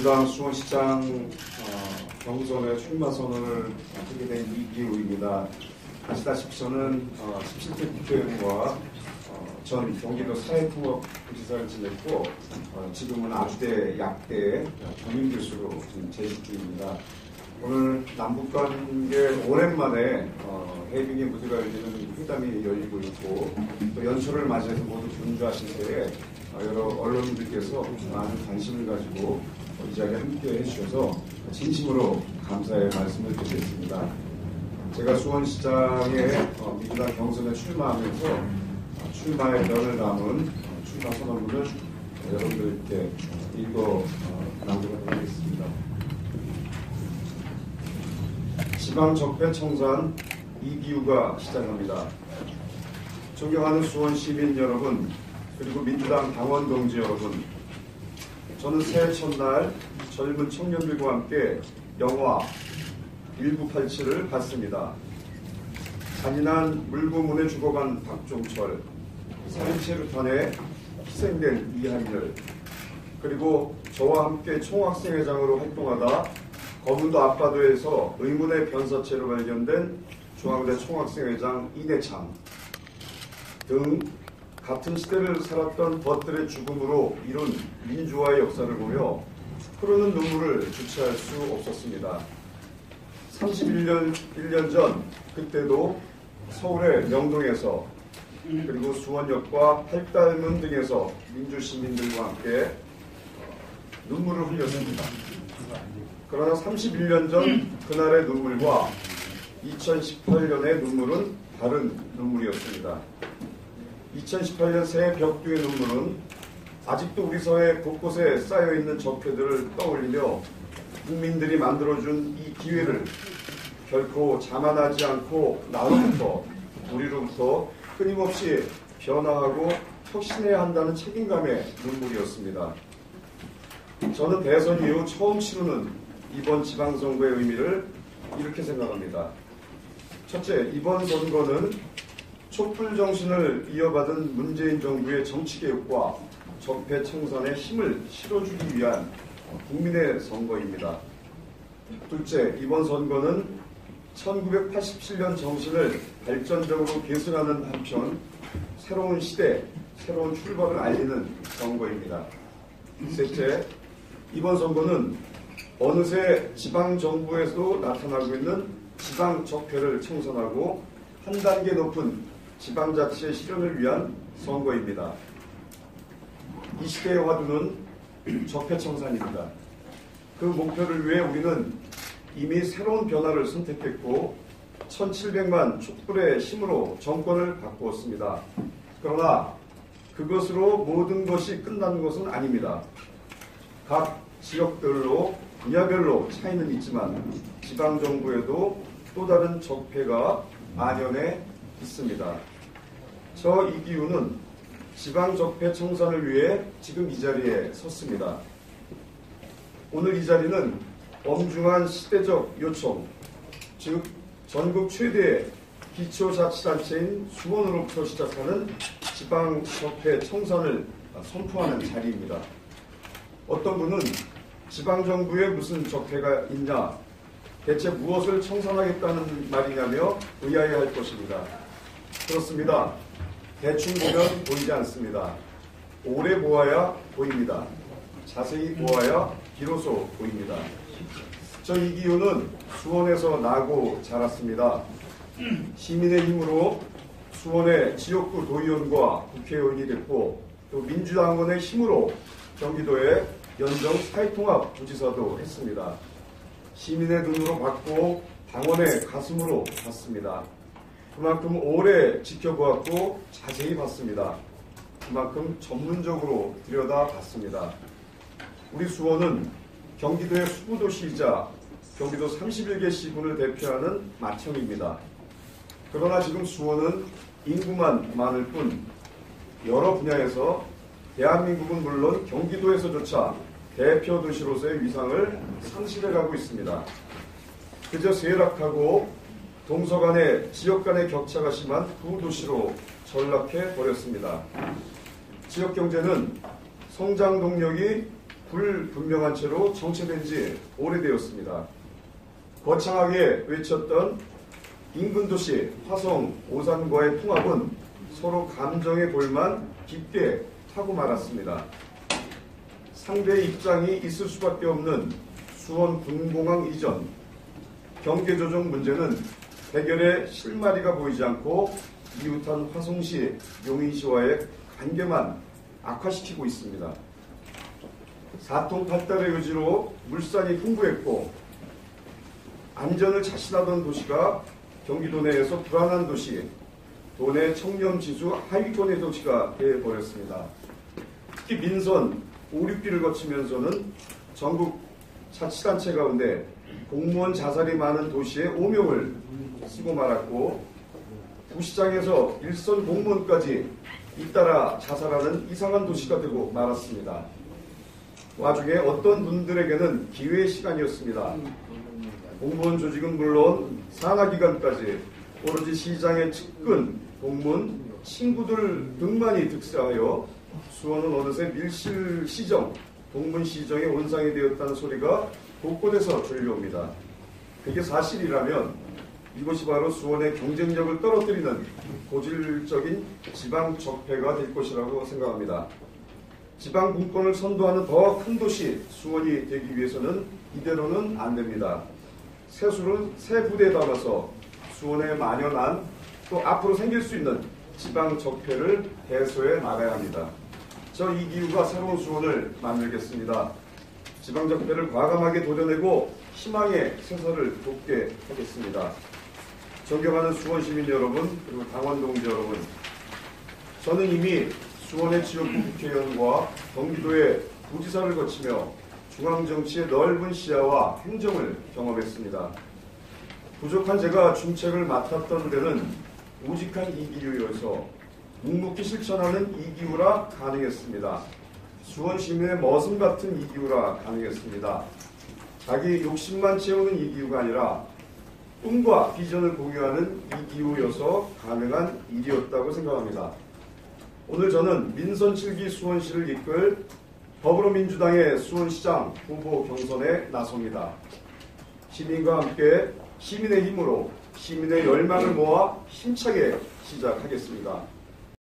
민주당 수원시장 경선에 출마 선언을 하게 된 이기우입니다. 아시다시피 저는 17대 국회의원과 전 경기도 사회통합부지사를 지냈고 지금은 아주대 약대 경인교수로 지금 재직 중입니다. 오늘 남북관계 오랜만에 해빙의 무드가 열리는 회담이 열리고 있고 또 연초를 맞이해서 모두 분주하신 때에 여러 언론인들께서 많은 관심을 가지고 이 자리에 함께 해주셔서 진심으로 감사의 말씀을 드리겠습니다. 제가 수원시장에 민주당 경선에 출마하면서 출마의 면을 담은 출마 선언문을 여러분들께 읽어 나누도록 하겠습니다. 지방적폐청산 이기우가 시작합니다. 존경하는 수원 시민 여러분, 그리고 민주당 당원 동지 여러분, 저는 새해 첫날 젊은 청년들과 함께 영화 1987을 봤습니다. 잔인한 물고문에 죽어간 박종철, 살인체 루탄에 희생된 이한열, 그리고 저와 함께 총학생회장으로 활동하다 거문도 앞바다에서 의문의 변사체로 발견된 중앙대 총학생회장 이대창 등 같은 시대를 살았던 벗들의 죽음으로 이룬 민주화의 역사를 보며 흐르는 눈물을 주체할 수 없었습니다. 31년 전 그때도 서울의 명동에서 그리고 수원역과 팔달문 등에서 민주시민들과 함께 눈물을 흘렸습니다. 그러나 31년 전 그날의 눈물과 2018년의 눈물은 다른 눈물이었습니다. 2018년 새해 벽두의 눈물은 아직도 우리 사회 곳곳에 쌓여있는 적폐들을 떠올리며 국민들이 만들어준 이 기회를 결코 자만하지 않고 나로부터 우리로부터 끊임없이 변화하고 혁신해야 한다는 책임감의 눈물이었습니다. 저는 대선 이후 처음 치르는 이번 지방선거의 의미를 이렇게 생각합니다. 첫째, 이번 선거는 촛불 정신을 이어받은 문재인 정부의 정치개혁과 적폐 청산에 힘을 실어주기 위한 국민의 선거입니다. 둘째, 이번 선거는 1987년 정신을 발전적으로 계승하는 한편 새로운 시대, 새로운 출발을 알리는 선거입니다. 셋째, 이번 선거는 어느새 지방정부에서도 나타나고 있는 지방 적폐를 청산하고 한 단계 높은 지방자치의 실현을 위한 선거입니다. 이 시대의 화두는 적폐청산입니다. 그 목표를 위해 우리는 이미 새로운 변화를 선택했고 1700만 촛불의 힘으로 정권을 바꾸었습니다. 그러나 그것으로 모든 것이 끝난 것은 아닙니다. 각 지역별로 분야별로 차이는 있지만 지방정부에도 또 다른 적폐가 만연해 있습니다. 저 이기우는 지방적폐 청산을 위해 지금 이 자리에 섰습니다. 오늘 이 자리는 엄중한 시대적 요청, 즉 전국 최대의 기초자치단체인 수원으로부터 시작하는 지방적폐 청산을 선포하는 자리입니다. 어떤 분은 지방정부에 무슨 적폐가 있냐, 대체 무엇을 청산하겠다는 말이냐며 의아해할 것입니다. 그렇습니다. 대충 보면 보이지 않습니다. 오래 보아야 보입니다. 자세히 보아야 비로소 보입니다. 저 이기우는 수원에서 나고 자랐습니다. 시민의 힘으로 수원의 지역구 도의원과 국회의원이 됐고 또 민주당원의 힘으로 경기도의 연정 사회통합 부지사도 했습니다. 시민의 눈으로 봤고 당원의 가슴으로 봤습니다. 그만큼 오래 지켜보았고 자세히 봤습니다. 그만큼 전문적으로 들여다봤습니다. 우리 수원은 경기도의 수구도시이자 경기도 31개 시군을 대표하는 맏형입니다. 그러나 지금 수원은 인구만 많을 뿐 여러 분야에서 대한민국은 물론 경기도에서조차 대표 도시로서의 위상을 상실해가고 있습니다. 그저 쇠락하고 동서 간의 지역 간의 격차가 심한 구도시로 전락해 버렸습니다. 지역 경제는 성장 동력이 불분명한 채로 정체된 지 오래되었습니다. 거창하게 외쳤던 인근 도시 화성, 오산과의 통합은 서로 감정의 골만 깊게 타고 말았습니다. 상대의 입장이 있을 수밖에 없는 수원 군공항 이전, 경계조정 문제는 해결의 실마리가 보이지 않고 이웃한 화성시, 용인시와의 관계만 악화시키고 있습니다. 사통팔달의 의지로 물산이 풍부했고 안전을 자신하던 도시가 경기도 내에서 불안한 도시, 도내 청렴지수 하위권의 도시가 되어버렸습니다. 특히 민선 5, 6기를 거치면서는 전국 자치단체 가운데 공무원 자살이 많은 도시의 오명을 쓰고 말았고 부시장에서 일선 공무원까지 잇따라 자살하는 이상한 도시가 되고 말았습니다. 와중에 어떤 분들에게는 기회의 시간이었습니다. 공무원 조직은 물론 산하기관까지 오로지 시장의 측근, 동문, 친구들 등만이 득세하여 수원은 어느새 밀실시정, 동문시정의 온상이 되었다는 소리가 곳곳에서 들려옵니다. 그게 사실이라면 이곳이 바로 수원의 경쟁력을 떨어뜨리는 고질적인 지방 적폐가 될 것이라고 생각합니다. 지방 분권을 선도하는 더 큰 도시 수원이 되기 위해서는 이대로는 안 됩니다. 세수를 새 부대에 담아서 수원에 만연한 또 앞으로 생길 수 있는 지방 적폐를 해소해 나가야 합니다. 저 이기우가 새로운 수원을 만들겠습니다. 지방 적폐를 과감하게 도려내고 희망의 새서를 돕게 하겠습니다. 존경하는 수원 시민 여러분, 그리고 당원 동지 여러분, 저는 이미 수원의 지역구 국회의원과 경기도의 부지사를 거치며 중앙정치의 넓은 시야와 행정을 경험했습니다. 부족한 제가 중책을 맡았던 데는 우직한 이기우여서 묵묵히 실천하는 이기우라 가능했습니다. 수원 시민의 머슴 같은 이기우라 가능했습니다. 자기 욕심만 채우는 이기우가 아니라 꿈과 비전을 공유하는 이기우여서 가능한 일이었다고 생각합니다. 오늘 저는 민선 7기 수원시를 이끌 더불어민주당의 수원시장 후보 경선에 나섭니다. 시민과 함께 시민의 힘으로 시민의 열망을 모아 힘차게 시작하겠습니다.